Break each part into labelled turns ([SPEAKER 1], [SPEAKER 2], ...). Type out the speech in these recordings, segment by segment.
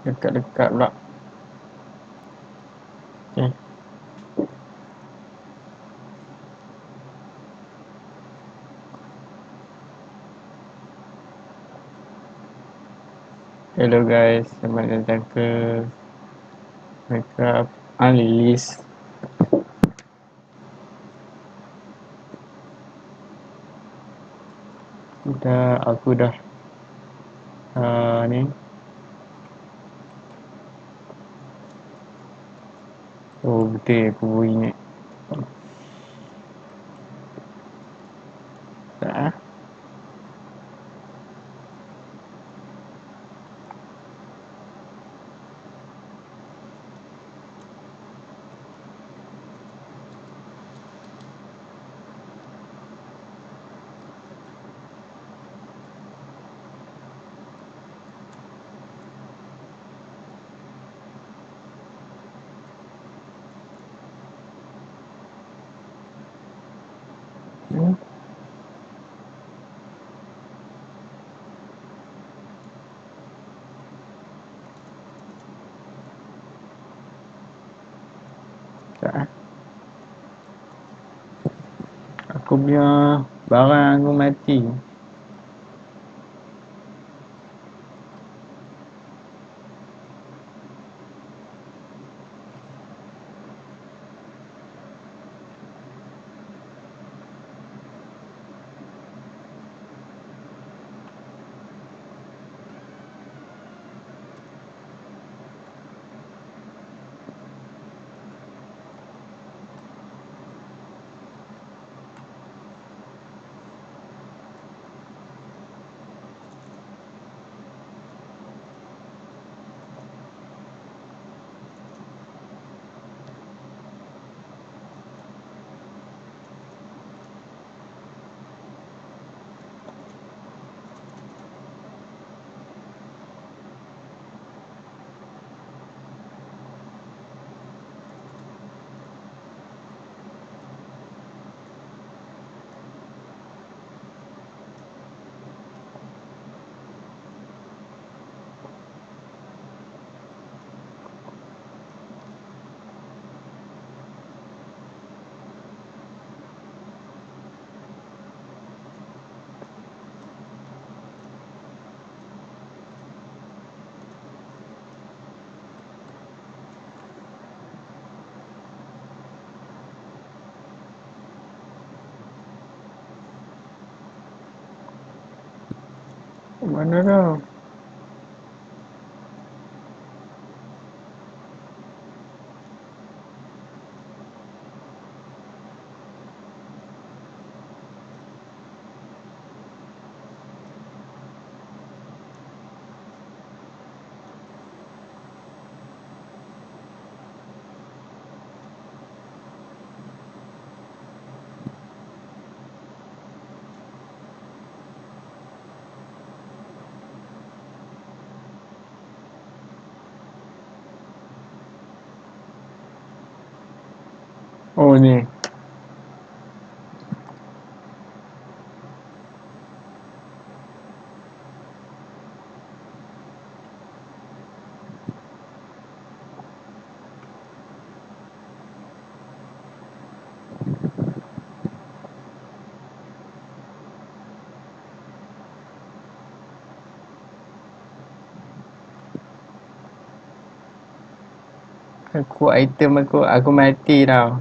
[SPEAKER 1] Dekat-dekat pula. Okay. Hello guys, selamat datang ke Makeup Alice. Aku dah ni. Oh betul, aku baru ingat. Tak ah. Hmm? Tak ah. Aku punya barang aku mati. Mana tau? Oh ni. Aku mati tau.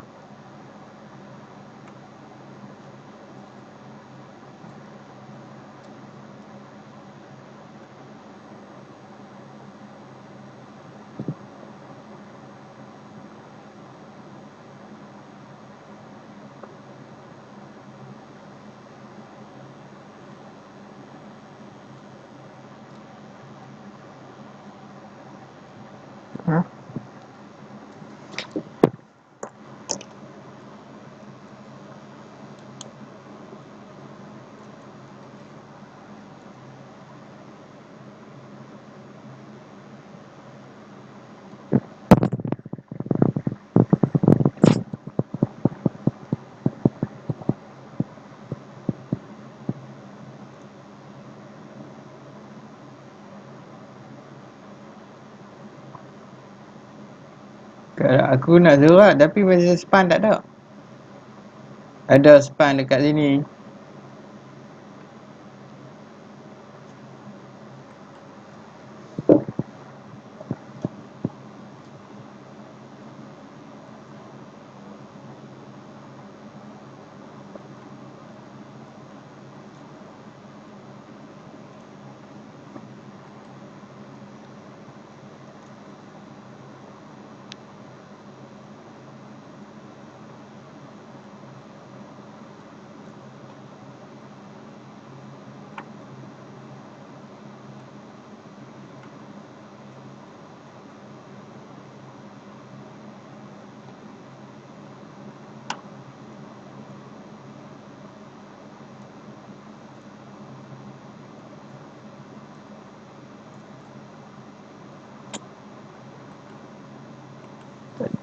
[SPEAKER 1] Ha? Kalau aku nak surat tapi masa span tak ada. Ada span dekat sini.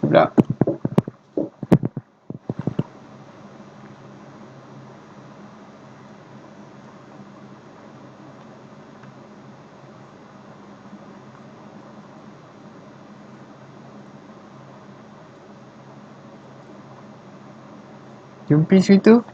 [SPEAKER 1] Pula. Jumpi situ.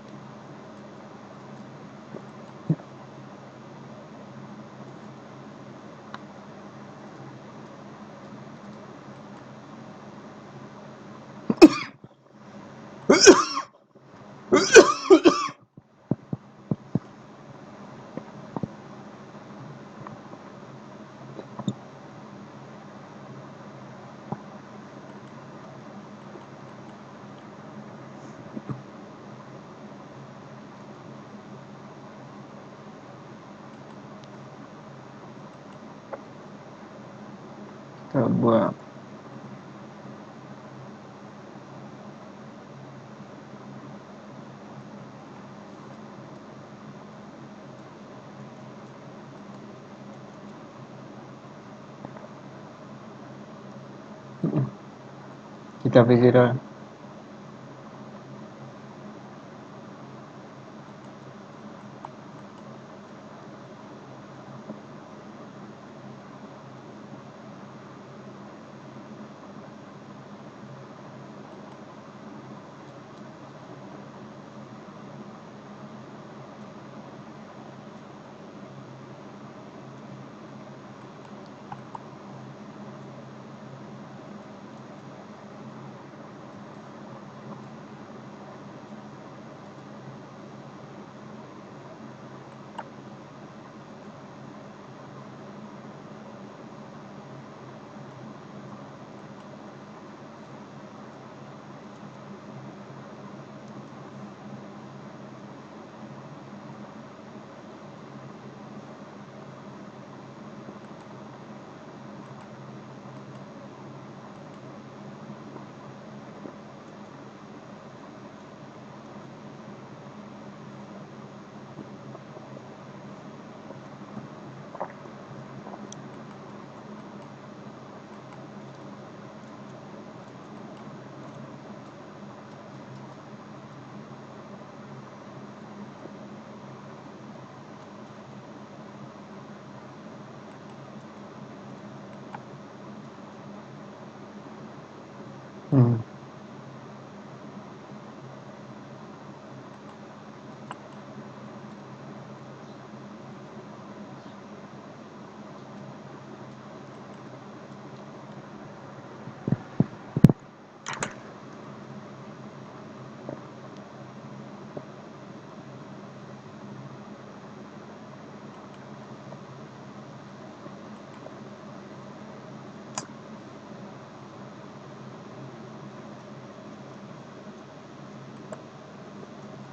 [SPEAKER 1] Tak buat. Kita pergi dah.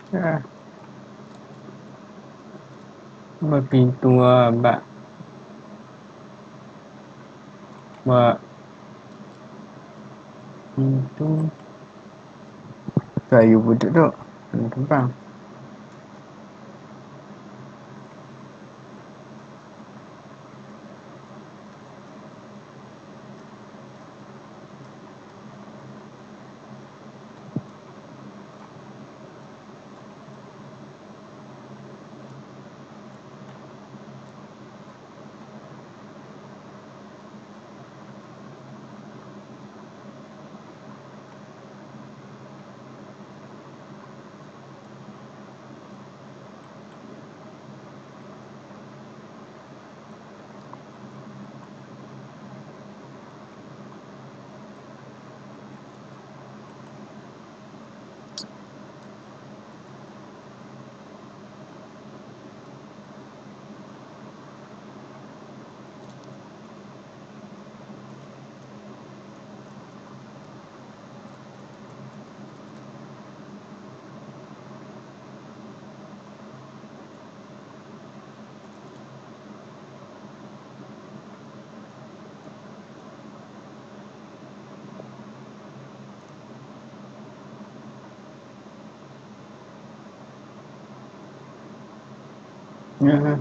[SPEAKER 1] Ya. Pintu abad. Buat pintu. Kayu budak tu. Kembang. Ya.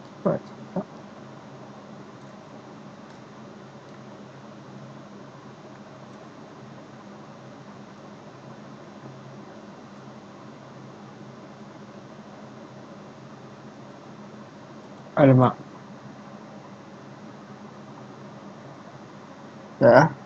[SPEAKER 1] Cepat. Alamak. Ya.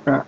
[SPEAKER 1] Ya.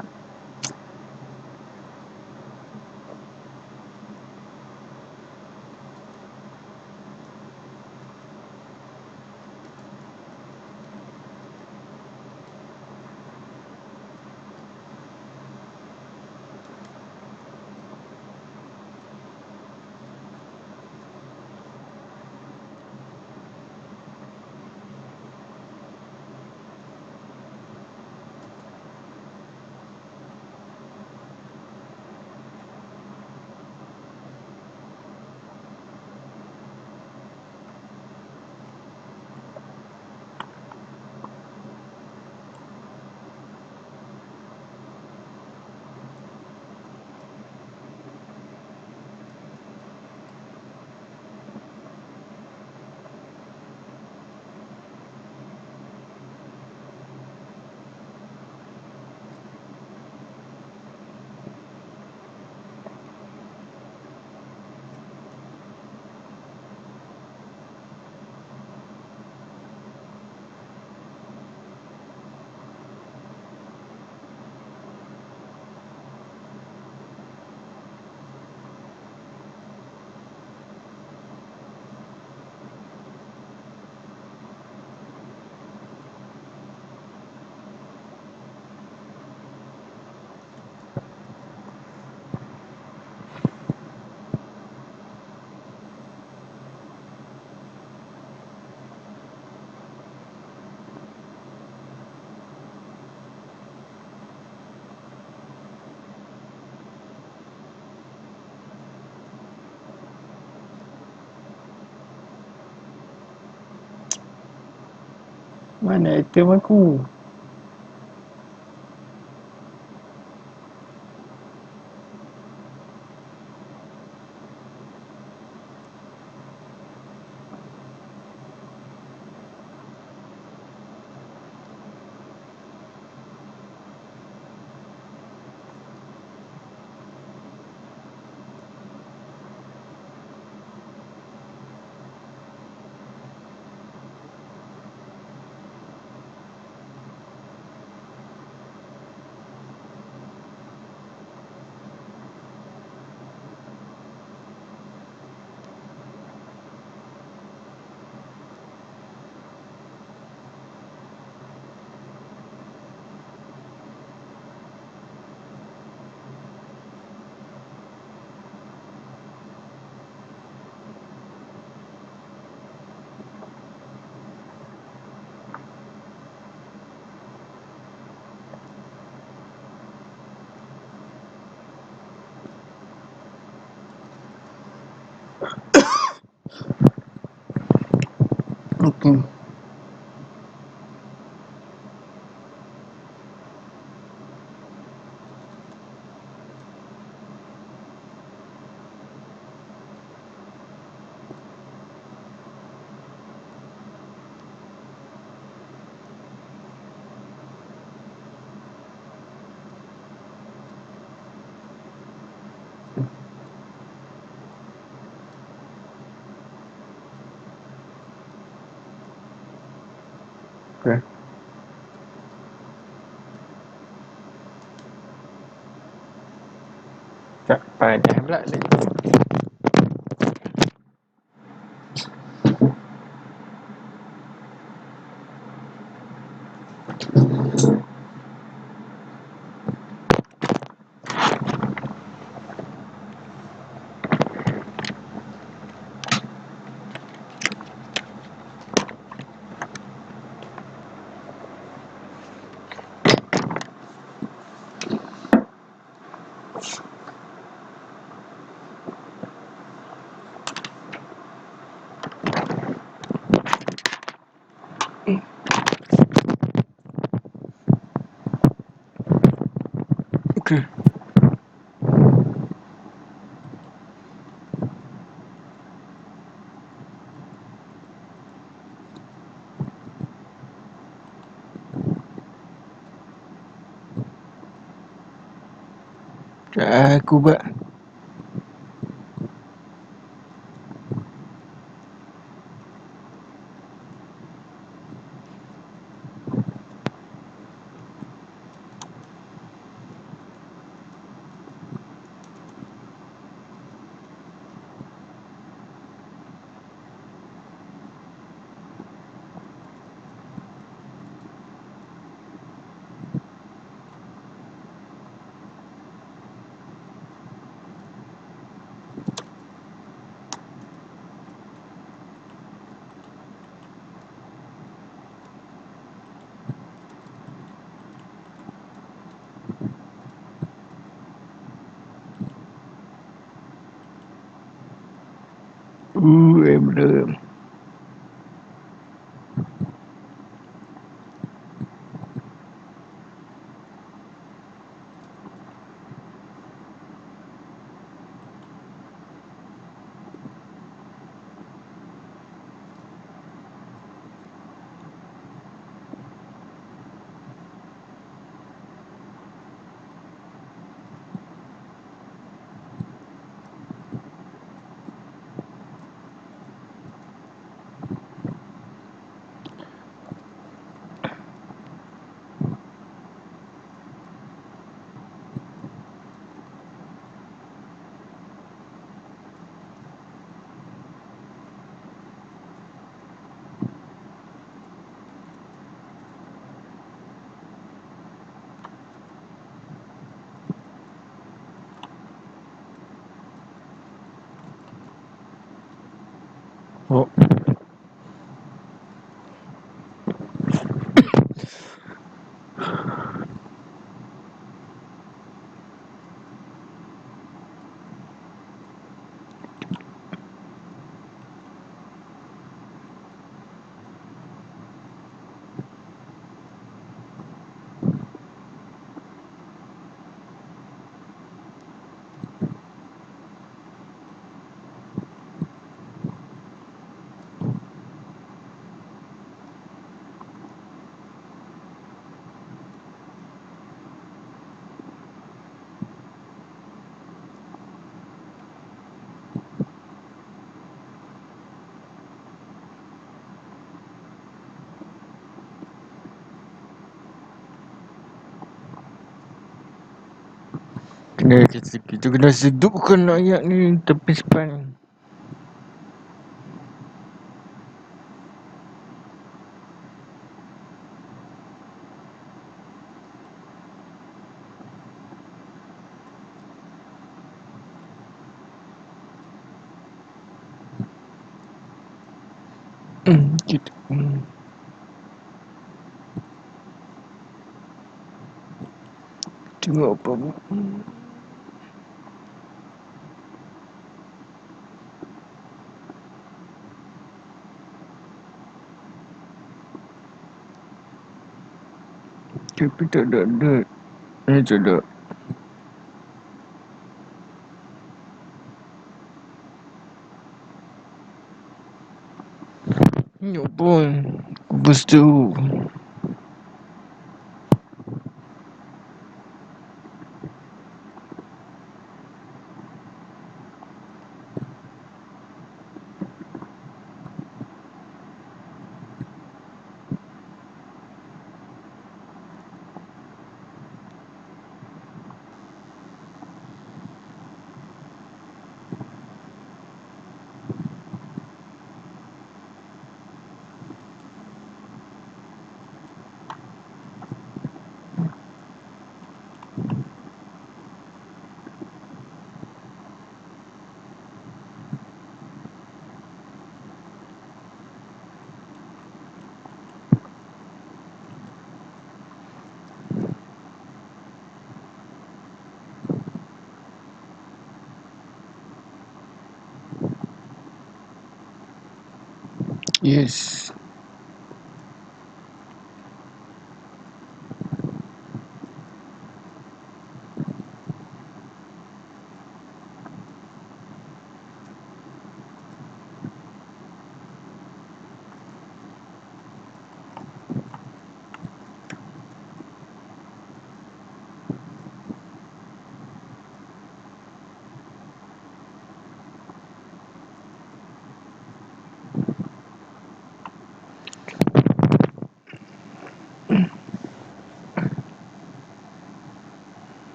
[SPEAKER 1] Mana item aku? Okey. Okay. Tak pandai pula lagi. Okay. Aku buat. Belum. Oh. Kita kena sedupkan ayat ni tepi sepan. Kita tengok apa. Tapi tak ada. Tak ada. Ya pun. Kubus tu. Yes.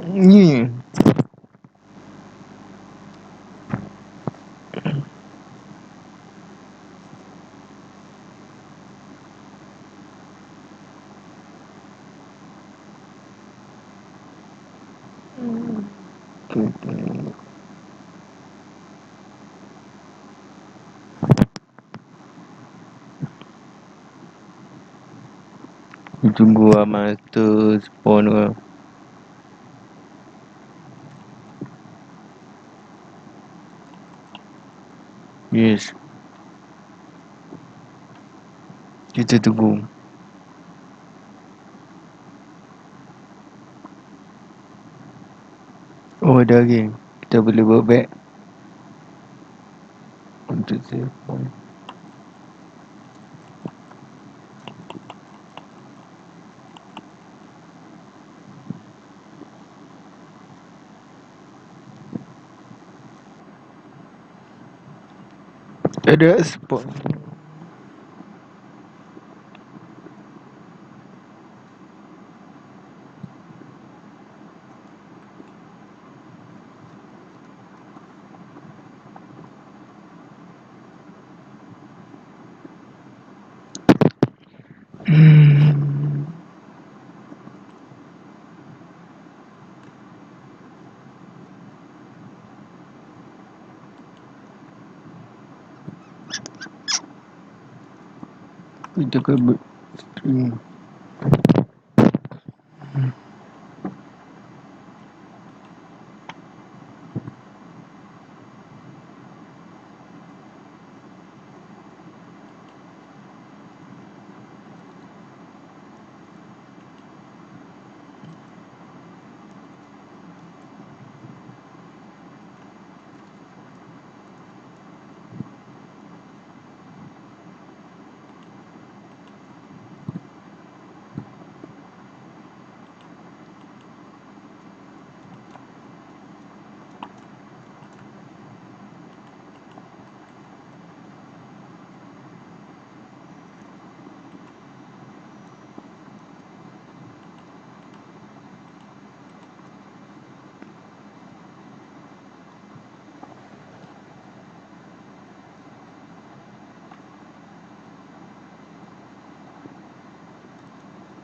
[SPEAKER 1] Ni. Tunggu masa spawn ke. Yes. Kita tunggu. Oh, ada lagi. Kita boleh buat back untuk save point. Ada spawn. Kita ke stream.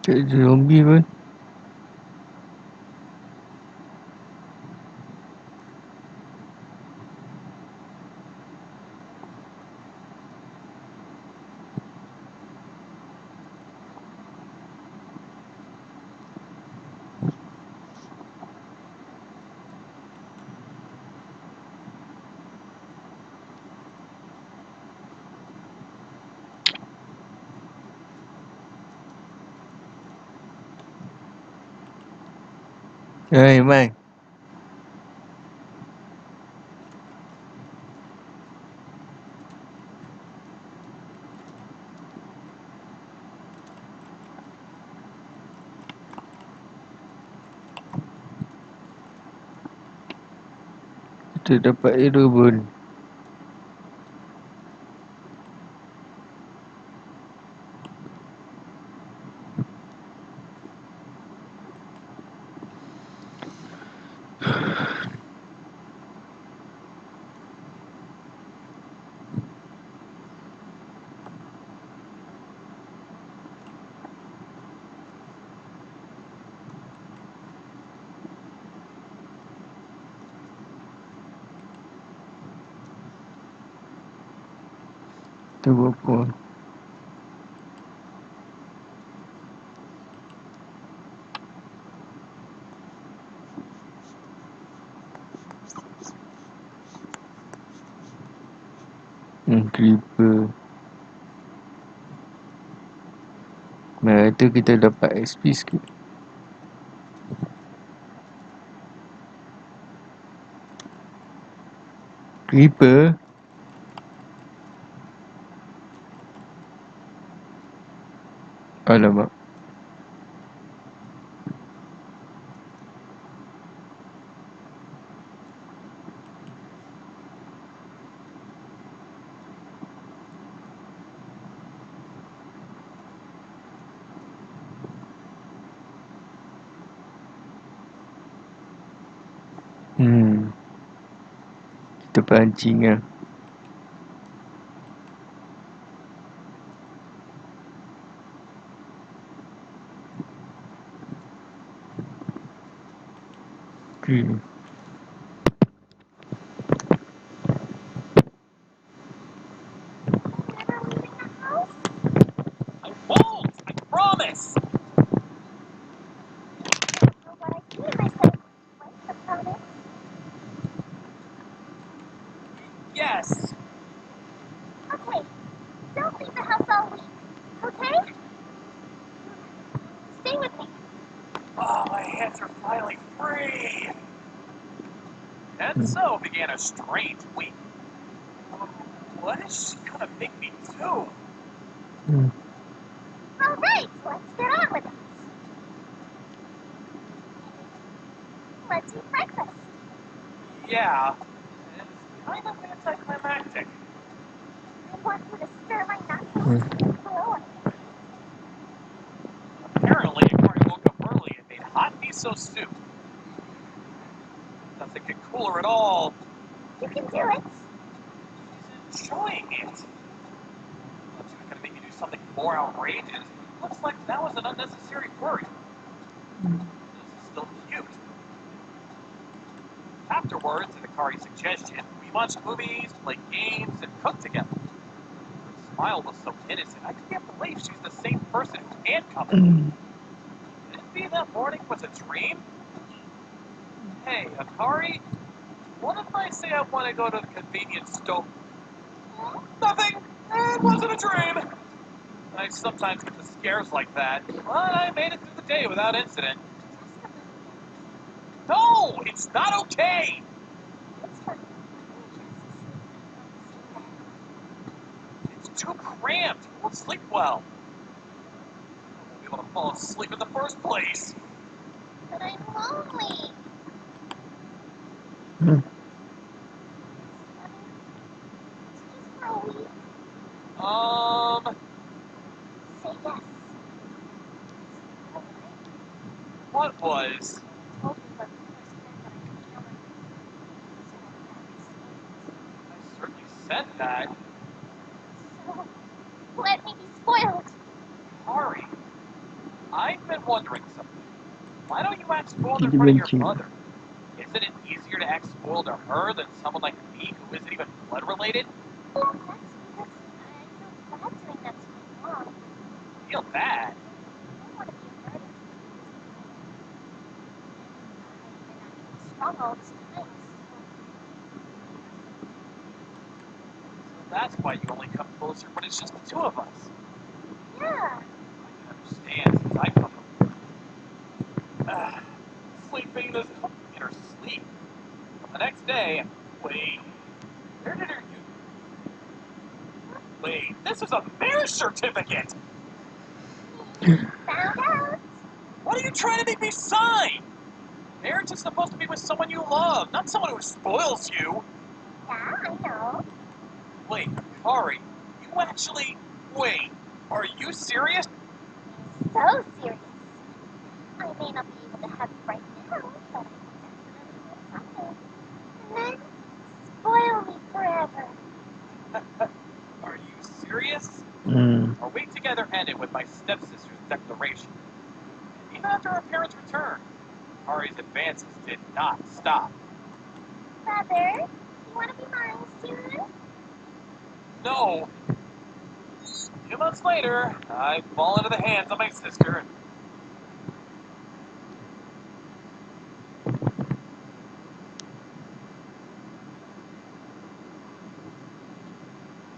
[SPEAKER 1] Tak ada zombie pun. Hai, Mai. Kita dapat error pun. Terbokor. Creeper. Nah, itu kita dapat XP sikit. Creeper? Alamak. Kita pancing lah. Okay.
[SPEAKER 2] I won't! I promise! Yes!
[SPEAKER 3] Okay, don't leave the house all week, okay? Stay with me.
[SPEAKER 2] Oh, my hands are finally free! And so began a strange week. What is she gonna make me do?
[SPEAKER 3] All right, let's get on with it. Let's eat breakfast.
[SPEAKER 2] Yeah, it's kind of anticlimactic.
[SPEAKER 3] I want you to stir my nachos and throw it.
[SPEAKER 2] Apparently, Cory woke up early and made hot miso soup. Doesn't get cooler at all.
[SPEAKER 3] You can do it.
[SPEAKER 2] She's enjoying it. Thought she was gonna make me do something more outrageous. Looks like that was an unnecessary worry. This is still cute. Afterwards, at Akari's suggestion, we watched movies, played games, and cooked together. Her smile was so innocent, I can't believe she's the same person who handcuffed me. Could it be that morning was a dream? Hey, Akari, what if I say I want to go to the convenience store? Nothing! It wasn't a dream! I sometimes get the scares like that, but I made it through the day without incident. No! It's not okay!
[SPEAKER 3] It's fine.
[SPEAKER 2] It's too cramped. You won't sleep well. I won't be able to fall asleep in the first place.
[SPEAKER 3] But I'm lonely. Just for a week. Say yes.
[SPEAKER 2] What was?
[SPEAKER 3] Told me about the first man that I encountered. So
[SPEAKER 2] I certainly said that.
[SPEAKER 3] So, let me be spoiled.
[SPEAKER 2] Ari, I've been wondering something. Why don't you act spoiled in
[SPEAKER 1] Kita
[SPEAKER 2] front of your
[SPEAKER 1] benci.
[SPEAKER 2] mother? Isn't it easier to act spoiled to her than someone like me who isn't even blood related?
[SPEAKER 3] That's because I feel bad doing that to my mom.
[SPEAKER 2] Feel bad.
[SPEAKER 3] I don't want to be a burden. I've been strong all this time.
[SPEAKER 2] So that's why you only come closer when it's just the two of us.
[SPEAKER 3] Yeah.
[SPEAKER 2] I can understand since I come from sleeping this in her sleep. But the next day, wait, where did her wait, this is a marriage certificate!
[SPEAKER 3] Found out.
[SPEAKER 2] What are you trying to make me sign? Marriage is supposed to be with someone you love, not someone who spoils you.
[SPEAKER 3] Yeah, I know.
[SPEAKER 2] Wait, Kari, you actually... Wait, are you serious?
[SPEAKER 3] So serious. I may not be able to have you right now, but I definitely will someday. And then, spoil me forever.
[SPEAKER 2] Are you serious?
[SPEAKER 1] Hmm.
[SPEAKER 2] Our week together ended with my stepsister's declaration. Even after our parents returned, Kari's advances did not stop.
[SPEAKER 3] Brother, you want to be mine soon?
[SPEAKER 2] No, A few months later, I fall into the hands of my sister.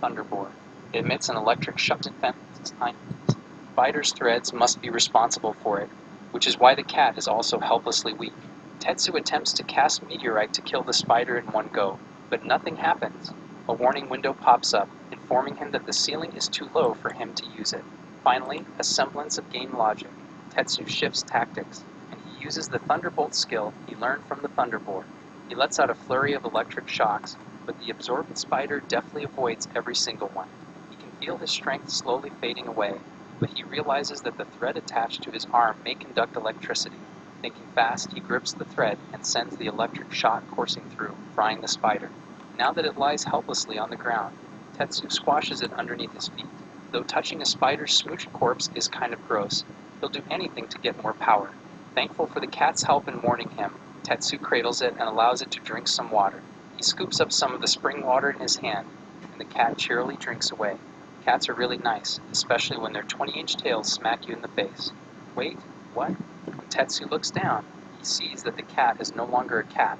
[SPEAKER 4] Thunderbolt. It emits an electric shock defense its hind feet. Spider's threads must be responsible for it, which is why the cat is also helplessly weak. Tetsu attempts to cast meteorite to kill the spider in one go, but nothing happens. A warning window pops up, informing him that the ceiling is too low for him to use it. Finally, a semblance of game logic. Tetsu shifts tactics, and he uses the Thunderbolt skill he learned from the Thunderbolt. He lets out a flurry of electric shocks, but the absorbent spider deftly avoids every single one. He can feel his strength slowly fading away, but he realizes that the thread attached to his arm may conduct electricity. Thinking fast, he grips the thread and sends the electric shock coursing through, frying the spider. Now that it lies helplessly on the ground, Tetsu squashes it underneath his feet. Though touching a spider's smooched corpse is kind of gross, he'll do anything to get more power. Thankful for the cat's help in warning him, Tetsu cradles it and allows it to drink some water. He scoops up some of the spring water in his hand, and the cat cheerily drinks away. Cats are really nice, especially when their 20-inch tails smack you in the face. Wait, what? When Tetsu looks down, he sees that the cat is no longer a cat,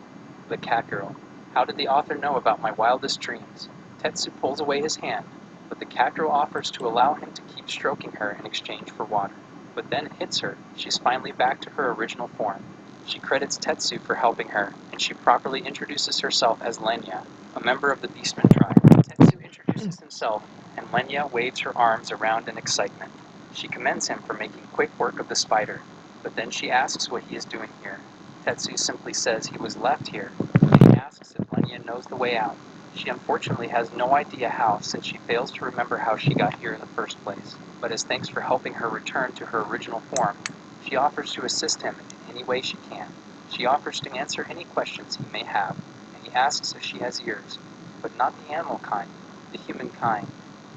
[SPEAKER 4] but Cat Girl. How did the author know about my wildest dreams? Tetsu pulls away his hand, but the cat girl offers to allow him to keep stroking her in exchange for water. But then it hits her. She's finally back to her original form. She credits Tetsu for helping her, and she properly introduces herself as Lenya, a member of the Beastman tribe. Tetsu introduces himself, and Lenya waves her arms around in excitement. She commends him for making quick work of the spider, but then she asks what he is doing here. Tetsu simply says he was left here, and he asks if Lenya knows the way out. She unfortunately has no idea how, since she fails to remember how she got here in the first place. But as thanks for helping her return to her original form, she offers to assist him in any way she can. She offers to answer any questions he may have, and he asks if she has ears, but not the animal kind, the human kind.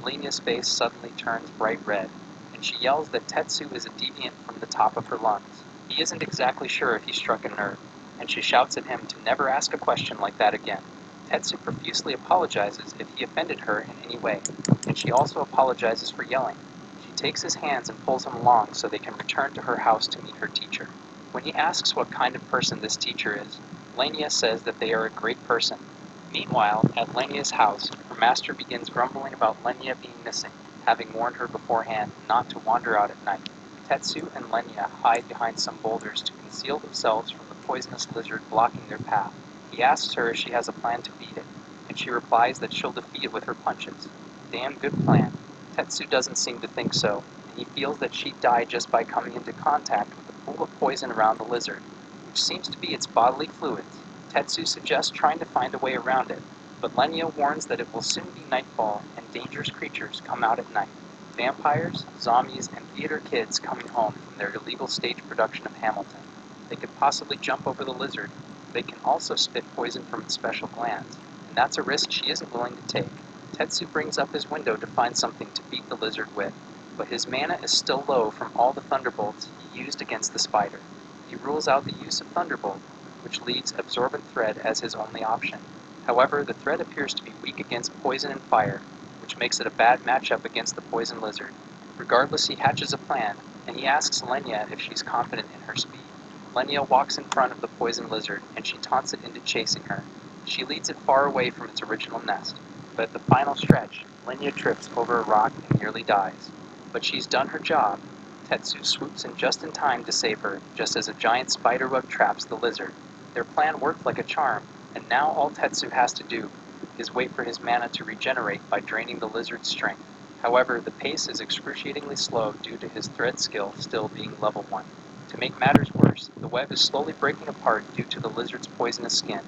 [SPEAKER 4] Lenya's face suddenly turns bright red, and she yells that Tetsu is a deviant from the top of her lungs. He isn't exactly sure if he struck a nerve, and she shouts at him to never ask a question like that again. Tetsu profusely apologizes if he offended her in any way, and she also apologizes for yelling. She takes his hands and pulls him along so they can return to her house to meet her teacher. When he asks what kind of person this teacher is, Lenya says that they are a great person. Meanwhile, at Lenya's house, her master begins grumbling about Lenya being missing, having warned her beforehand not to wander out at night. Tetsu and Lenya hide behind some boulders to conceal themselves from the poisonous lizard blocking their path. He asks her if she has a plan to beat it, and she replies that she'll defeat it with her punches. Damn good plan. Tetsu doesn't seem to think so, and he feels that she'd die just by coming into contact with the pool of poison around the lizard, which seems to be its bodily fluids. Tetsu suggests trying to find a way around it, but Lenya warns that it will soon be nightfall and dangerous creatures come out at night. Vampires, zombies, and theater kids coming home from their illegal stage production of Hamilton. They could possibly jump over the lizard. They can also spit poison from its special glands, and that's a risk she isn't willing to take. Tetsu brings up his window to find something to beat the lizard with, but his mana is still low from all the thunderbolts he used against the spider. He rules out the use of Thunderbolt, which leaves Absorbent Thread as his only option. However, the thread appears to be weak against poison and fire, which makes it a bad matchup against the poison lizard. Regardless, he hatches a plan, and he asks Lenya if she's confident in her speed. Lenya walks in front of the poison lizard, and she taunts it into chasing her. She leads it far away from its original nest, but at the final stretch, Lenya trips over a rock and nearly dies. But she's done her job. Tetsu swoops in just in time to save her, just as a giant spiderweb traps the lizard. Their plan worked like a charm, and now all Tetsu has to do is wait for his mana to regenerate by draining the lizard's strength. However, the pace is excruciatingly slow due to his thread skill still being level 1. To make matters worse, the web is slowly breaking apart due to the lizard's poisonous skin.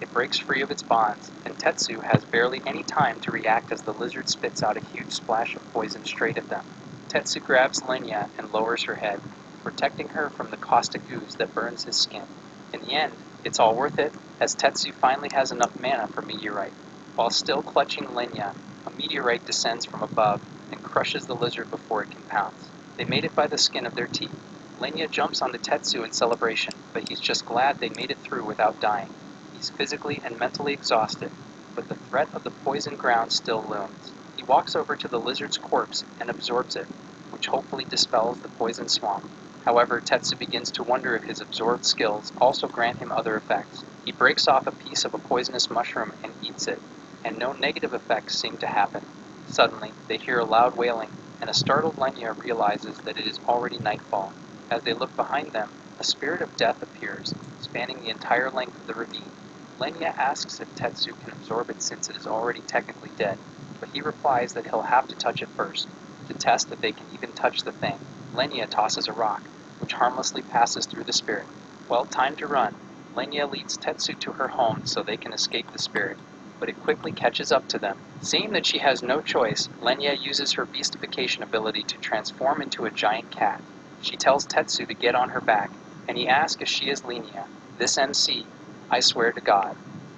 [SPEAKER 4] It breaks free of its bonds, and Tetsu has barely any time to react as the lizard spits out a huge splash of poison straight at them. Tetsu grabs Lenya and lowers her head, protecting her from the caustic ooze that burns his skin. In the end, it's all worth it, as Tetsu finally has enough mana for Meteorite. While still clutching Lenya, a meteorite descends from above and crushes the lizard before it can pounce. They made it by the skin of their teeth. Lenya jumps onto Tetsu in celebration, but he's just glad they made it through without dying. He's physically and mentally exhausted, but the threat of the poison ground still looms. He walks over to the lizard's corpse and absorbs it, which hopefully dispels the poison swamp. However, Tetsu begins to wonder if his absorbed skills also grant him other effects. He breaks off a piece of a poisonous mushroom and eats it, and no negative effects seem to happen. Suddenly, they hear a loud wailing, and a startled Lenya realizes that it is already nightfall. As they look behind them, a spirit of death appears, spanning the entire length of the ravine. Lenya asks if Tetsu can absorb it since it is already technically dead, but he replies that he'll have to touch it first, to test if they can even touch the thing. Lenya tosses a rock, which harmlessly passes through the spirit. Well, time to run. Lenya leads Tetsu to her home so they can escape the spirit, but it quickly catches up to them. Seeing that she has no choice, Lenya uses her beastification ability to transform into a giant cat. She tells Tetsu to get on her back, and he asks if she is Lenya. This MC, I swear to God.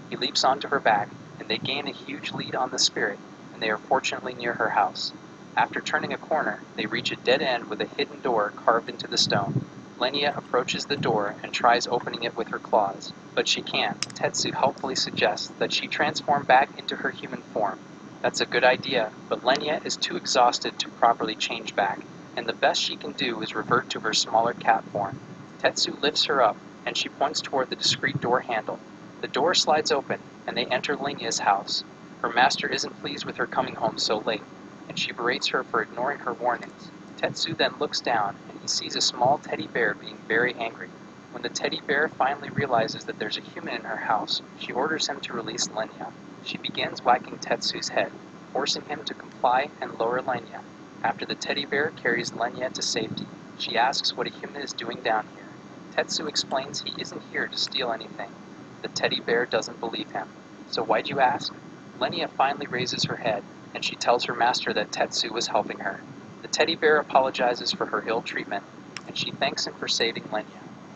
[SPEAKER 4] He leaps onto her back, and they gain a huge lead on the spirit, and they are fortunately near her house. After turning a corner, they reach a dead end with a hidden door carved into the stone. Lenya approaches the door and tries opening it with her claws, but she can't. Tetsu helpfully suggests that she transform back into her human form. That's a good idea, but Lenya is too exhausted to properly change back, and the best she can do is revert to her smaller cat form. Tetsu lifts her up, and she points toward the discreet door handle. The door slides open, and they enter Lenya's house. Her master isn't pleased with her coming home so late, and she berates her for ignoring her warnings. Tetsu then looks down, and he sees a small teddy bear being very angry. When the teddy bear finally realizes that there's a human in her house, she orders him to release Lenya. She begins whacking Tetsu's head, forcing him to comply and lower Lenya. After the teddy bear carries Lenya to safety, she asks what a human is doing down here. Tetsu explains he isn't here to steal anything. The teddy bear doesn't believe him. So why'd you ask? Lenya finally raises her head, and she tells her master that Tetsu was helping her. The teddy bear apologizes for her ill treatment, and she thanks him for saving Lenya.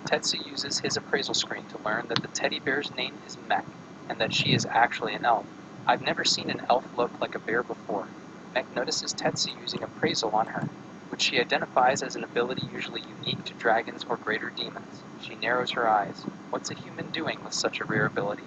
[SPEAKER 4] Tetsu uses his appraisal screen to learn that the teddy bear's name is Mech, and that she is actually an elf. I've never seen an elf look like a bear before. Mech notices Tetsu using appraisal on her, which she identifies as an ability usually unique to dragons or greater demons. She narrows her eyes. What's a human doing with such a rare ability?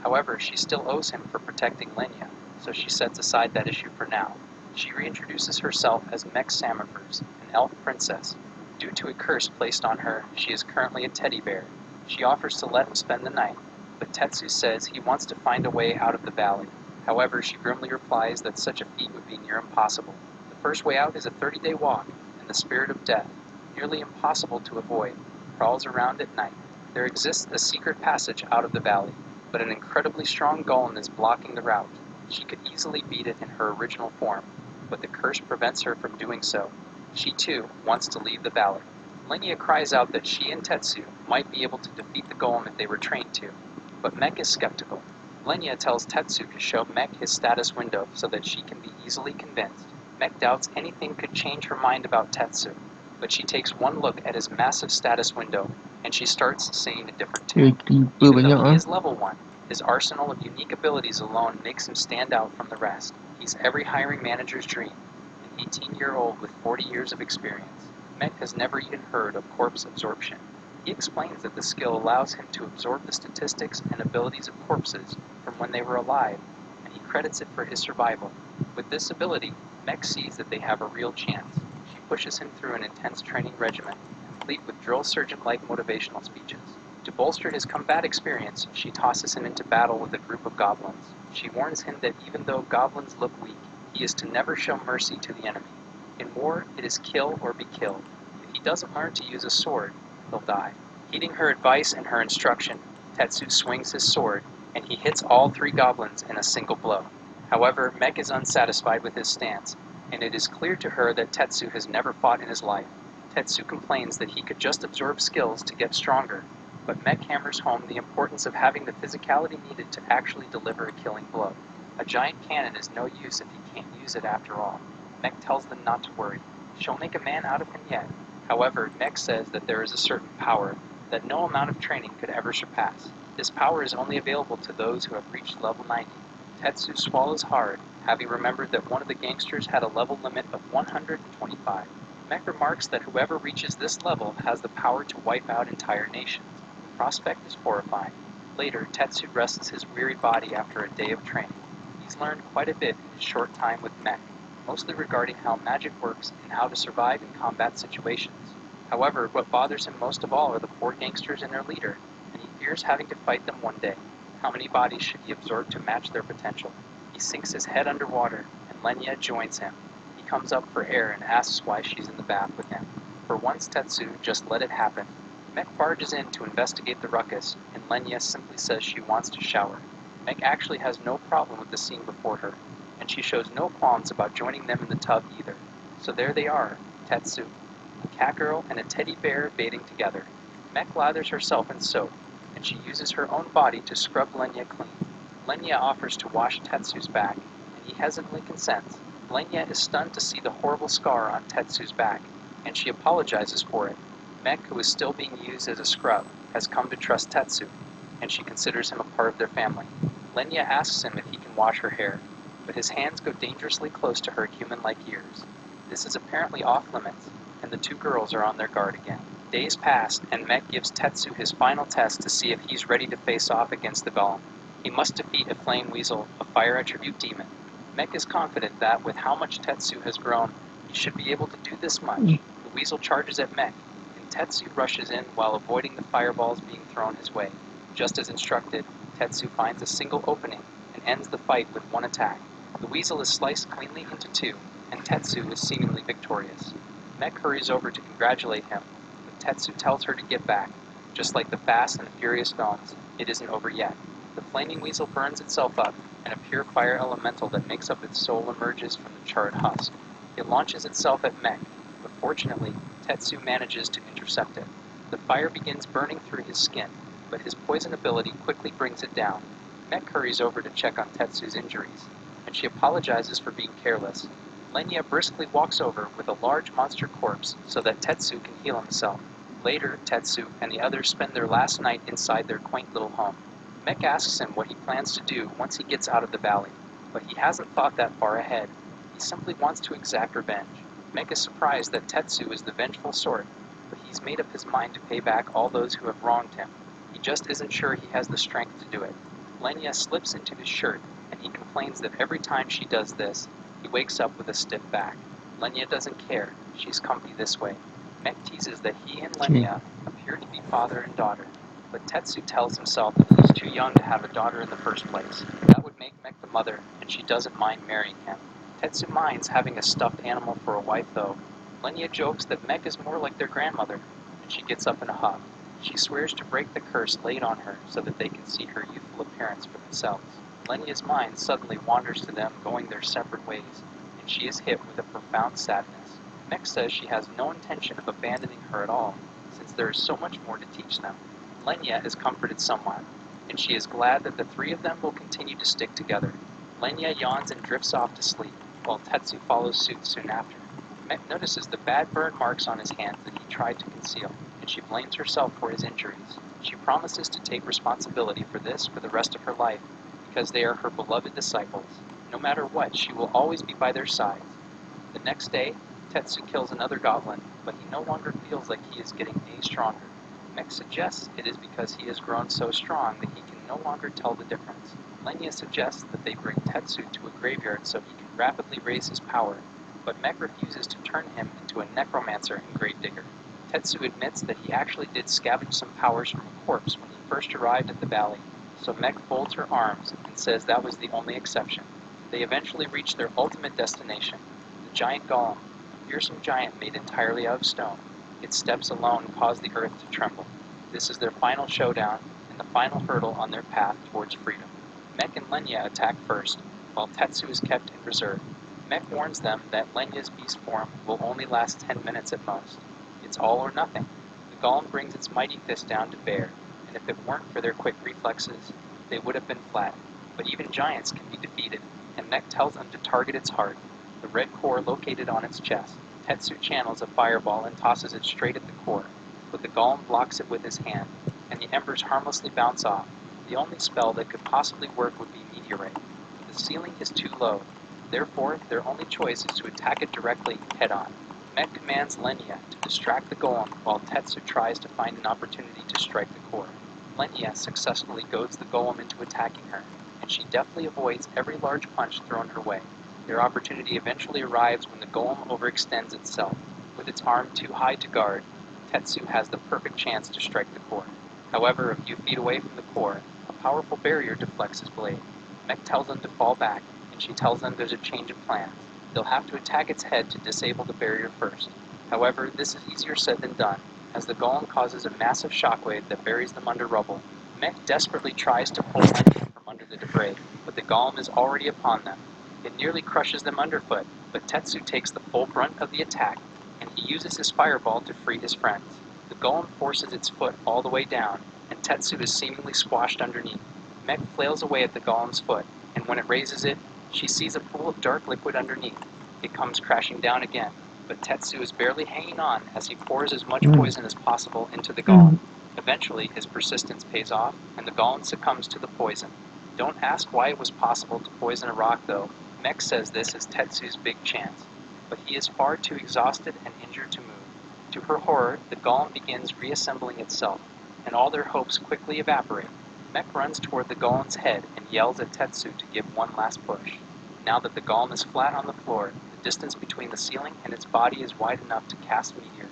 [SPEAKER 4] However, she still owes him for protecting Lenya, so she sets aside that issue for now. She reintroduces herself as Mech Samifers, an elf princess. Due to a curse placed on her, she is currently a teddy bear. She offers to let him spend the night, but Tetsu says he wants to find a way out of the valley. However, she grimly replies that such a feat would be near impossible. The first way out is a 30-day walk, and the spirit of death, nearly impossible to avoid, crawls around at night. There exists a secret passage out of the valley, but an incredibly strong golem is blocking the route. She could easily beat it in her original form, but the curse prevents her from doing so. She too wants to leave the valley. Lenya cries out that she and Tetsu might be able to defeat the golem if they were trained to, but Mech is skeptical. Lenya tells Tetsu to show Mech his status window so that she can be easily convinced. Mech doubts anything could change her mind about Tetsu, but she takes one look at his massive status window, and she starts singing a different tune. Even though he is level 1, his arsenal of unique abilities alone makes him stand out from the rest. He's every hiring manager's dream, an 18-year-old with 40 years of experience. Mech has never even heard of corpse absorption. He explains that the skill allows him to absorb the statistics and abilities of corpses from when they were alive, and he credits it for his survival. With this ability, Mech sees that they have a real chance. She pushes him through an intense training regimen, complete with drill sergeant-like motivational speeches. To bolster his combat experience, she tosses him into battle with a group of goblins. She warns him that even though goblins look weak, he is to never show mercy to the enemy. In war, it is kill or be killed. If he doesn't learn to use a sword, he'll die. Heeding her advice and her instruction, Tetsu swings his sword, and he hits all 3 goblins in a single blow. However, Mech is unsatisfied with his stance, and it is clear to her that Tetsu has never fought in his life. Tetsu complains that he could just absorb skills to get stronger, but Mech hammers home the importance of having the physicality needed to actually deliver a killing blow. A giant cannon is no use if he can't use it after all. Mech tells them not to worry. She'll make a man out of him yet. However, Mech says that there is a certain power that no amount of training could ever surpass. This power is only available to those who have reached level 90. Tetsu swallows hard, having remembered that one of the gangsters had a level limit of 125. Mech remarks that whoever reaches this level has the power to wipe out entire nations. The prospect is horrifying. Later, Tetsu rests his weary body after a day of training. He's learned quite a bit in his short time with Mech. mostly regarding how magic works and how to survive in combat situations. However, what bothers him most of all are the 4 gangsters and their leader, and he fears having to fight them one day. How many bodies should he absorb to match their potential? He sinks his head underwater, and Lenya joins him. He comes up for air and asks why she's in the bath with him. For once, Tetsu just let it happen. Mek barges in to investigate the ruckus, and Lenya simply says she wants to shower. Mek actually has no problem with the scene before her, and she shows no qualms about joining them in the tub either. So there they are, Tetsu, a cat girl and a teddy bear bathing together. Mek lathers herself in soap, and she uses her own body to scrub Lenya clean. Lenya offers to wash Tetsu's back, and he hesitantly consents. Lenya is stunned to see the horrible scar on Tetsu's back, and she apologizes for it. Mek, who is still being used as a scrub, has come to trust Tetsu, and she considers him a part of their family. Lenya asks him if he can wash her hair, but his hands go dangerously close to her human-like ears. This is apparently off-limits, and the 2 girls are on their guard again. Days pass, and Mek gives Tetsu his final test to see if he's ready to face off against the Golem. He must defeat a flame weasel, a fire attribute demon. Mek is confident that, with how much Tetsu has grown, he should be able to do this much. The weasel charges at Mek, and Tetsu rushes in while avoiding the fireballs being thrown his way. Just as instructed, Tetsu finds a single opening and ends the fight with 1 attack. The weasel is sliced cleanly into 2, and Tetsu is seemingly victorious. Mek hurries over to congratulate him, but Tetsu tells her to get back. Just like the fast and furious films, it isn't over yet. The flaming weasel burns itself up, and a pure fire elemental that makes up its soul emerges from the charred husk. It launches itself at Mek, but fortunately, Tetsu manages to intercept it. The fire begins burning through his skin, but his poison ability quickly brings it down. Mek hurries over to check on Tetsu's injuries, and she apologizes for being careless. Lenya briskly walks over with a large monster corpse so that Tetsu can heal himself. Later, Tetsu and the others spend their last night inside their quaint little home. Mek asks him what he plans to do once he gets out of the valley, but he hasn't thought that far ahead. He simply wants to exact revenge. Mek is surprised that Tetsu is the vengeful sort, but he's made up his mind to pay back all those who have wronged him. He just isn't sure he has the strength to do it. Lenya slips into his shirt, and he complains that every time she does this, he wakes up with a stiff back. Lenya doesn't care. She's comfy this way. Mek teases that he and Lenya appear to be father and daughter, but Tetsu tells himself that he's too young to have a daughter in the first place. That would make Mek the mother, and she doesn't mind marrying him. Tetsu minds having a stuffed animal for a wife, though. Lenya jokes that Mek is more like their grandmother, and she gets up in a huff. She swears to break the curse laid on her so that they can see her youthful appearance for themselves. Lenya's mind suddenly wanders to them going their separate ways, and she is hit with a profound sadness. Mek says she has no intention of abandoning her at all, since there is so much more to teach them. Lenya is comforted somewhat, and she is glad that the 3 of them will continue to stick together. Lenya yawns and drifts off to sleep, while Tetsu follows suit soon after. Mek notices the bad burn marks on his hands that he tried to conceal, and she blames herself for his injuries. She promises to take responsibility for this for the rest of her life, because they are her beloved disciples. No matter what, she will always be by their sides. The next day, Tetsu kills another goblin, but he no longer feels like he is getting any stronger. Mek suggests it is because he has grown so strong that he can no longer tell the difference. Lenya suggests that they bring Tetsu to a graveyard so he can rapidly raise his power, but Mek refuses to turn him into a necromancer and gravedigger. Tetsu admits that he actually did scavenge some powers from a corpse when he first arrived at the valley, so Mek folds her arms and says that was the only exception. They eventually reach their ultimate destination, the giant golem, a fearsome giant made entirely out of stone. Its steps alone cause the earth to tremble. This is their final showdown and the final hurdle on their path towards freedom. Mek and Lenya attack first, while Tetsu is kept in reserve. Mek warns them that Lenya's beast form will only last 10 minutes at most. It's all or nothing. The golem brings its mighty fist down to bear, and if it weren't for their quick reflexes, they would have been flat. But even giants can be defeated, and Mek tells them to target its heart, the red core located on its chest. Tetsu channels a fireball and tosses it straight at the core, but the golem blocks it with his hand, and the embers harmlessly bounce off. The only spell that could possibly work would be Meteorite, but the ceiling is too low. Therefore, their only choice is to attack it directly, head-on. Mek commands Lenya to distract the golem while Tetsu tries to find an opportunity to strike the core. Lenya successfully goads the golem into attacking her, and she deftly avoids every large punch thrown her way. Their opportunity eventually arrives when the golem overextends itself. With its arm too high to guard, Tetsu has the perfect chance to strike the core. However, a few feet away from the core, a powerful barrier deflects his blade. Mech tells them to fall back, and she tells them there's a change of plans. They'll have to attack its head to disable the barrier first. However, this is easier said than done, as the golem causes a massive shockwave that buries them under rubble. Mech desperately tries to pull Lenya from under the debris, but the golem is already upon them. It nearly crushes them underfoot, but Tetsu takes the full brunt of the attack, and he uses his fireball to free his friends. The golem forces its foot all the way down, and Tetsu is seemingly squashed underneath. Mech flails away at the golem's foot, and when it raises it, she sees a pool of dark liquid underneath. It comes crashing down again, but Tetsu is barely hanging on as he pours as much poison as possible into the golem. Eventually, his persistence pays off, and the golem succumbs to the poison. Don't ask why it was possible to poison a rock, though. Mech says this is Tetsu's big chance, but he is far too exhausted and injured to move. To her horror, the golem begins reassembling itself, and all their hopes quickly evaporate. Mech runs toward the golem's head and yells at Tetsu to give one last push. Now that the golem is flat on the floor, the distance between the ceiling and its body is wide enough to cast Meteor.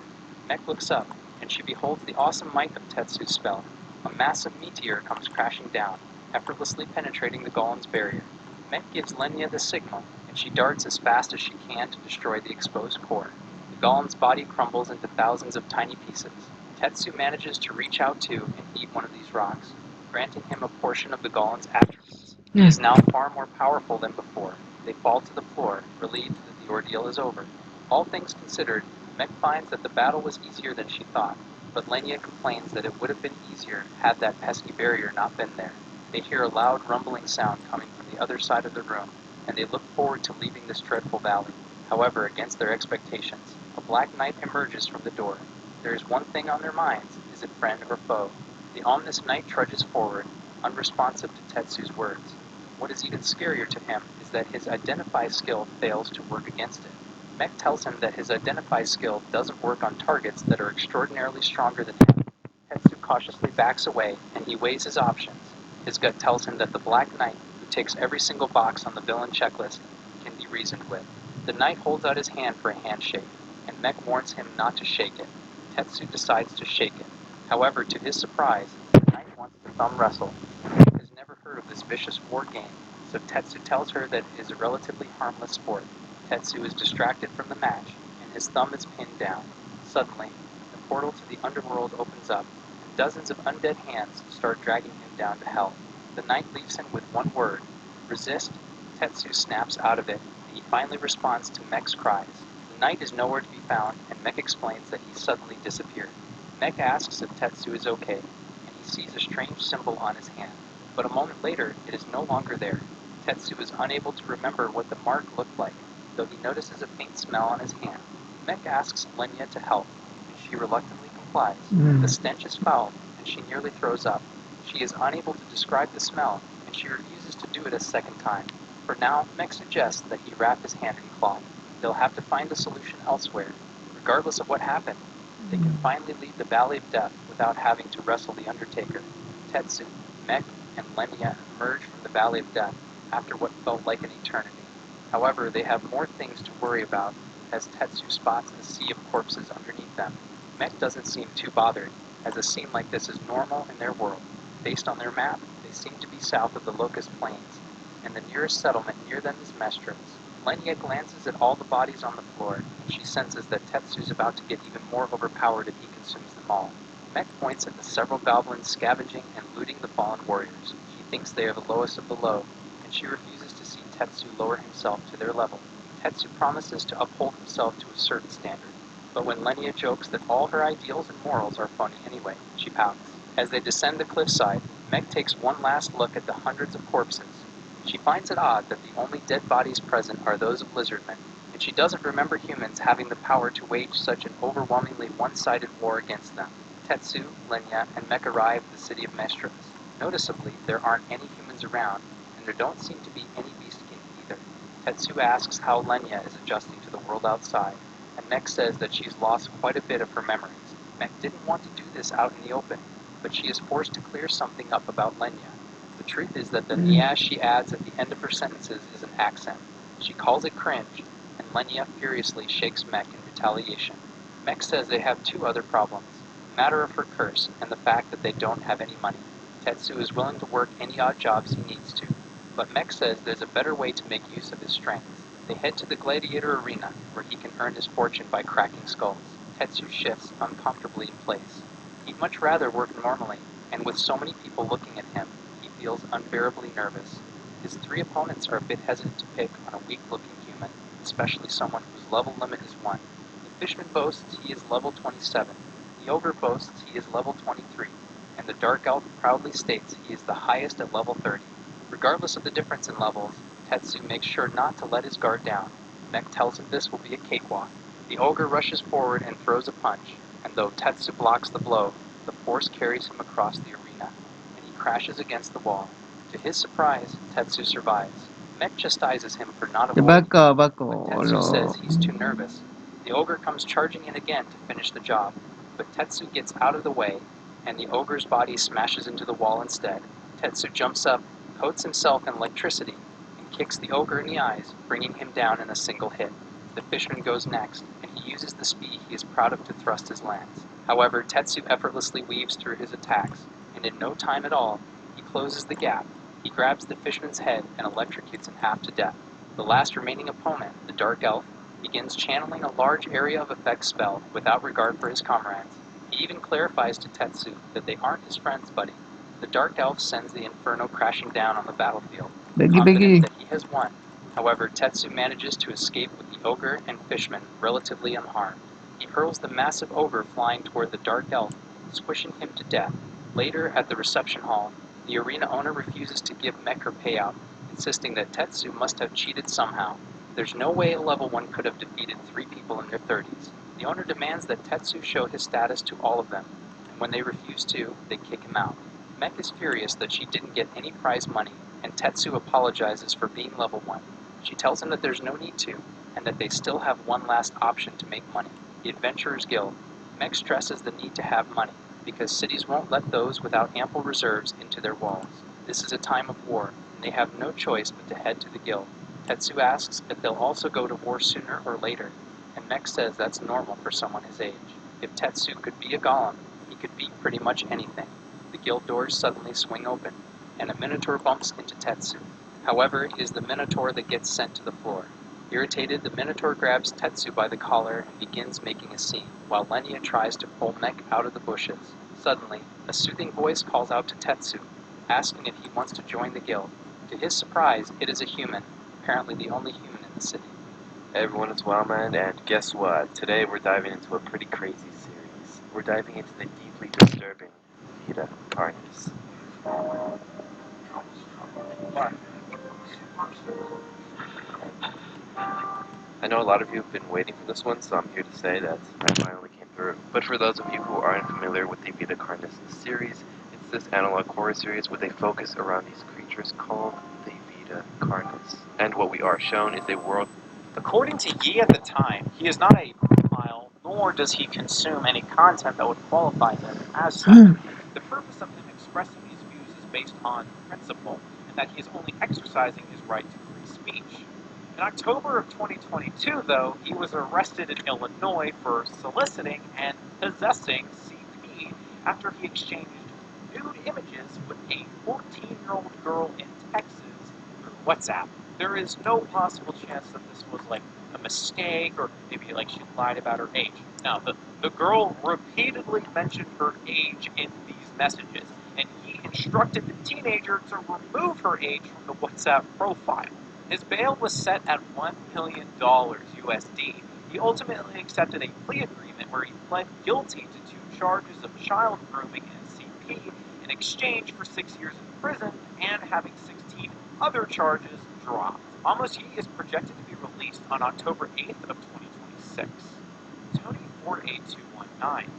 [SPEAKER 4] Mech looks up, and she beholds the awesome might of Tetsu's spell. A massive meteor comes crashing down, effortlessly penetrating the golem's barrier. Mech gives Lenya the signal, and she darts as fast as she can to destroy the exposed core. The golem's body crumbles into thousands of tiny pieces. Tetsu manages to reach out to and eat one of these rocks, granting him a portion of the golem's attributes. He is now far more powerful than before. They fall to the floor, relieved that the ordeal is over. All things considered, Mech finds that the battle was easier than she thought, but Lenya complains that it would have been easier had that pesky barrier not been there. They hear a loud rumbling sound coming from the other side of the room, and they look forward to leaving this dreadful valley. However, against their expectations, a black knight emerges from the door. There is one thing on their minds: is it friend or foe? The ominous knight trudges forward, unresponsive to Tetsu's words. What is even scarier to him is that his Identify skill fails to work against it. Mech tells him that his Identify skill doesn't work on targets that are extraordinarily stronger than him. Tetsu cautiously backs away, and he weighs his options. His gut tells him that the Black Knight, who ticks every single box on the villain checklist, can be reasoned with. The knight holds out his hand for a handshake, and Mech warns him not to shake it. Tetsu decides to shake it. However, to his surprise, the knight wants to thumb wrestle. Mech has never heard of this vicious war game, so Tetsu tells her that it is a relatively harmless sport. Tetsu is distracted from the match, and his thumb is pinned down. Suddenly, the portal to the underworld opens up, and dozens of undead hands start dragging him down to hell. The knight leaves him with one word: resist. Tetsu snaps out of it, and he finally responds to Mech's cries. The knight is nowhere to be found, and Mech explains that he suddenly disappeared. Mech asks if Tetsu is okay, and he sees a strange symbol on his hand. But a moment later, it is no longer there. Tetsu is unable to remember what the mark looked like, though he notices a faint smell on his hand. Mech asks Lenya to help, and she reluctantly complies. The stench is foul, and she nearly throws up. She is unable to describe the smell, and she refuses to do it a second time. For now, Mech suggests that he wrap his hand in cloth. They'll have to find a solution elsewhere. Regardless of what happened, they can finally leave the Valley of Death without having to wrestle the Undertaker. Tetsu, Mech, and Lenya emerge from the Valley of Death after what felt like an eternity. However, they have more things to worry about, as Tetsu spots a sea of corpses underneath them. Mech doesn't seem too bothered, as a scene like this is normal in their world. Based on their map, they seem to be south of the Locust Plains, and the nearest settlement near them is Mestros. Lenya glances at all the bodies on the floor, and she senses that Tetsu's about to get even more overpowered if he consumes them all. Mech points at the several goblins scavenging and looting the fallen warriors. She thinks they are the lowest of the low, and she refuses to see Tetsu lower himself to their level. Tetsu promises to uphold himself to a certain standard, but when Lenya jokes that all her ideals and morals are phony anyway, she pouts. As they descend the cliffside, Mech takes one last look at the hundreds of corpses. She finds it odd that the only dead bodies present are those of lizardmen, and she doesn't remember humans having the power to wage such an overwhelmingly one-sided war against them. Tetsu, Lenya, and Mech arrive at the city of Mestros. Noticeably, there aren't any humans around, and there don't seem to be any beastkin either. Tetsu asks how Lenya is adjusting to the world outside, and Mech says that she's lost quite a bit of her memories. Mech didn't want to do this out in the open, but she is forced to clear something up about Lenya. The truth is that the nias she adds at the end of her sentences is an accent. She calls it cringe, and Lenya furiously shakes Mech in retaliation. Mech says they have two other problems, a matter of her curse and the fact that they don't have any money. Tetsu is willing to work any odd jobs he needs to, but Mech says there's a better way to make use of his strengths. They head to the gladiator arena, where he can earn his fortune by cracking skulls. Tetsu shifts uncomfortably in place. He'd much rather work normally, and with so many people looking at him, he feels unbearably nervous. His three opponents are a bit hesitant to pick on a weak-looking human, especially someone whose level limit is 1. The fishman boasts he is level 27, the ogre boasts he is level 23, and the dark elf proudly states he is the highest at level 30. Regardless of the difference in levels, Tetsu makes sure not to let his guard down. Mech tells him this will be a cakewalk. The ogre rushes forward and throws a punch, and though Tetsu blocks the blow, the force carries him across the arena, and he crashes against the wall. To his surprise, Tetsu survives. Mech chastises him for not
[SPEAKER 1] Dia
[SPEAKER 4] avoiding,
[SPEAKER 1] bakar
[SPEAKER 4] but Tetsu
[SPEAKER 1] Allah.
[SPEAKER 4] says he's too nervous. The ogre comes charging in again to finish the job, but Tetsu gets out of the way, and the ogre's body smashes into the wall instead. Tetsu jumps up, coats himself in electricity, and kicks the ogre in the eyes, bringing him down in a single hit. The fishman goes next, and he uses the speed he is proud of to thrust his lance. However, Tetsu effortlessly weaves through his attacks, and in no time at all, he closes the gap. He grabs the fishman's head and electrocutes him half to death. The last remaining opponent, the Dark Elf, begins channeling a large area of effect spell without regard for his comrades. He even clarifies to Tetsu that they aren't his friends, buddy. The Dark Elf sends the Inferno crashing down on the battlefield, confident that he has won. However, Tetsu manages to escape with the ogre and fishman relatively unharmed. He hurls the massive ogre flying toward the Dark Elf, squishing him to death. Later, at the reception hall, the arena owner refuses to give Mech her payout, insisting that Tetsu must have cheated somehow. There's no way a level 1 could have defeated 3 people in their 30s. The owner demands that Tetsu show his status to all of them, and when they refuse to, they kick him out. Mech is furious that she didn't get any prize money, and Tetsu apologizes for being level 1. She tells him that there's no need to, and that they still have one last option to make money, the Adventurers Guild. Mech stresses the need to have money, because cities won't let those without ample reserves into their walls. This is a time of war, and they have no choice but to head to the guild. Tetsu asks if they'll also go to war sooner or later, and Mech says that's normal for someone his age. If Tetsu could be a golem, he could be pretty much anything. The guild doors suddenly swing open, and a Minotaur bumps into Tetsu. However, it is the Minotaur that gets sent to the floor. Irritated, the Minotaur grabs Tetsu by the collar and begins making a scene, while Lenya tries to pull Mech out of the bushes. Suddenly, a soothing voice calls out to Tetsu, asking if he wants to join the guild. To his surprise, it is a human, apparently the only human in the city.
[SPEAKER 5] Hey everyone, it's Wildman, and guess what? Today we're diving into a pretty crazy series. We're diving into the deeply disturbing Vita Carnis. I know a lot of you have been waiting for this one, so I'm here to say that I finally came through. But for those of you who aren't familiar with the Vita Carnis series, it's this analog horror series with a focus around these creatures called the Vita Carnis. And what we are shown is a world.
[SPEAKER 2] According to Yi at the time, he is not a pedophile, nor does he consume any content that would qualify him as such. The purpose of him expressing these views is based on principle, and that he is only exercising his right to free speech. In October of 2022, though, he was arrested in Illinois for soliciting and possessing CP after he exchanged nude images with a 14-year-old girl in Texas through WhatsApp. There is no possible chance that this was like a mistake or maybe like she lied about her age. Now, the girl repeatedly mentioned her age in these messages, and he instructed the teenager to remove her age from the WhatsApp profile. His bail was set at $1 million USD. He ultimately accepted a plea agreement where he pled guilty to 2 charges of child grooming and CP in exchange for 6 years in prison and having 16 other charges dropped. Amos Yi is projected to be released on October 8th of 2026. Tony 48219.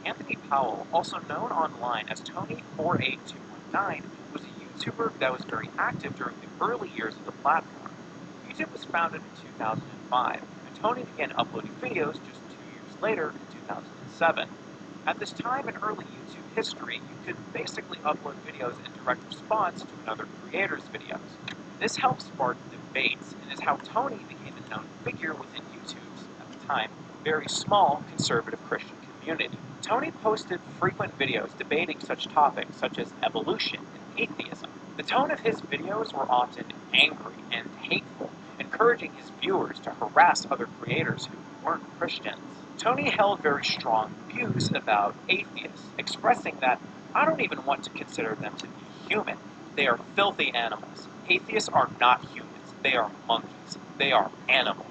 [SPEAKER 2] Anthony Powell, also known online as Tony 48219, was a YouTuber that was very active during the early years of the platform. YouTube was founded in 2005, and Tony began uploading videos just 2 years later in 2007. At this time in early YouTube history, you could basically upload videos in direct response to another creator's videos. This helped spark debates and is how Tony became a known figure within YouTube's, at the time, very small conservative Christian community. Tony posted frequent videos debating such topics such as evolution and atheism. The tone of his videos were often angry and hateful, encouraging his viewers to harass other creators who weren't Christians. Tony held very strong views about atheists, expressing that I don't even want to consider them to be human. They are filthy animals. Atheists are not humans. They are monkeys. They are animals.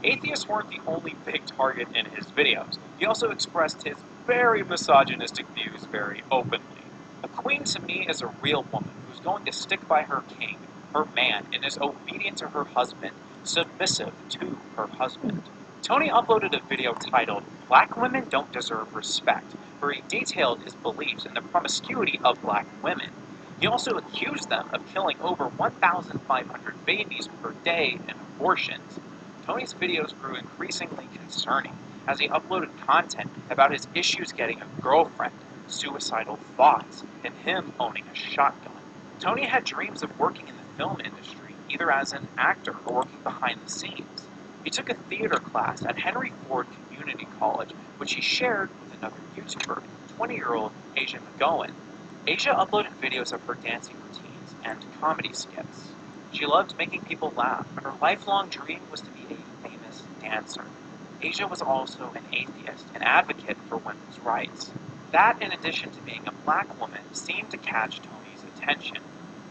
[SPEAKER 2] Atheists weren't the only big target in his videos. He also expressed his very misogynistic views very openly. A queen to me is a real woman who's going to stick by her king, her man, and is obedient to her husband, submissive to her husband. Tony uploaded a video titled, "Black Women Don't Deserve Respect," where he detailed his beliefs in the promiscuity of black women. He also accused them of killing over 1,500 babies per day in abortions. Tony's videos grew increasingly concerning as he uploaded content about his issues getting a girlfriend, suicidal thoughts, and him owning a shotgun. Tony had dreams of working in the film industry, either as an actor or working behind the scenes. He took a theater class at Henry Ford Community College, which he shared with another YouTuber, 20-year-old Asia McGowan. Asia uploaded videos of her dancing routines and comedy skits. She loved making people laugh, and her lifelong dream was to be a famous dancer. Asia was also an atheist, an advocate for women's rights. That, in addition to being a black woman, seemed to catch Tony's attention.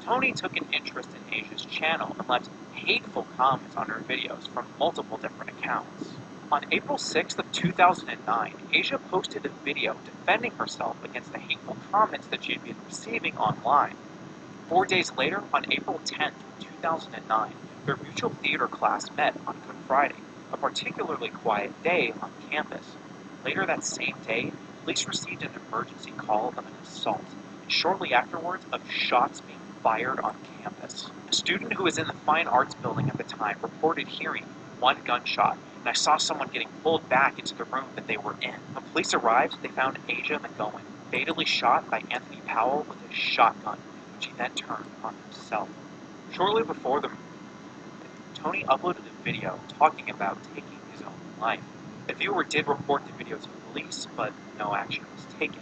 [SPEAKER 2] Tony took an interest in Asia's channel and left hateful comments on her videos from multiple different accounts. On April 6th of 2009, Asia posted a video defending herself against the hateful comments that she had been receiving online. 4 days later, on April 10th, 2009, their mutual theater class met on Good Friday, a particularly quiet day on campus. Later that same day, police received an emergency call of an assault, and shortly afterwards, of shots being fired on campus. A student who was in the Fine Arts building at the time reported hearing one gunshot, and I saw someone getting pulled back into the room that they were in. When police arrived, they found Asia McGowan fatally shot by Anthony Powell with a shotgun, which he then turned on himself. Shortly before the murder, Tony uploaded a video talking about taking his own life. The viewer did report the video to police, but no action was taken.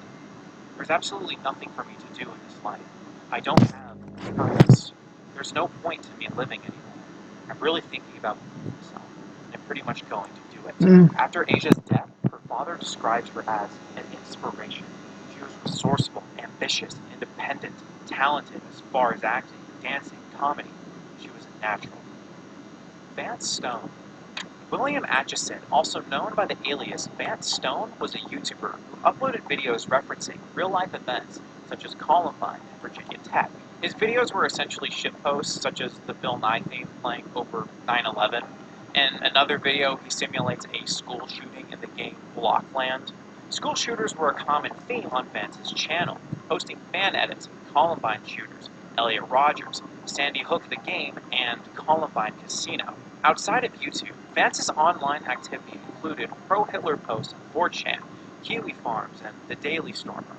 [SPEAKER 2] There's absolutely nothing for me to do in this life. I don't have a purpose. There's no point to me living anymore. I'm really thinking about moving myself, and I'm pretty much going to do it. After Asia's death, her father described her as an inspiration. She was resourceful, ambitious, independent, talented as far as acting, dancing, comedy. She was a natural. Vance Stone. William Atchison, also known by the alias Vance Stone, was a YouTuber who uploaded videos referencing real-life events such as Columbine and Virginia Tech. His videos were essentially shitposts such as the Bill Nye theme playing over 9/11. In another video, he simulates a school shooting in the game Blockland. School shooters were a common theme on Vance's channel, posting fan edits of Columbine shooters, Elliot Rogers, Sandy Hook the Game, and Columbine Casino. Outside of YouTube, Vance's online activity included pro-Hitler posts on 4chan, Kiwi Farms, and The Daily Stormer.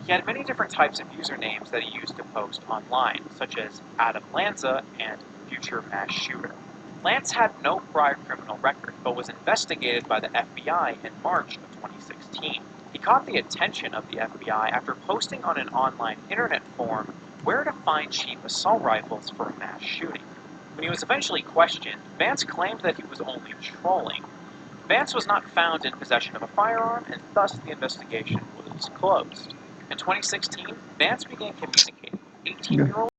[SPEAKER 2] He had many different types of usernames that he used to post online, such as Adam Lanza and Future Mass Shooter. Lance had no prior criminal record, but was investigated by the FBI in March of 2016. He caught the attention of the FBI after posting on an online internet forum where to find cheap assault rifles for a mass shooting. When he was eventually questioned, Vance claimed that he was only trolling. Vance was not found in possession of a firearm, and thus the investigation was closed. In 2016, Vance began communicating with 18-year-old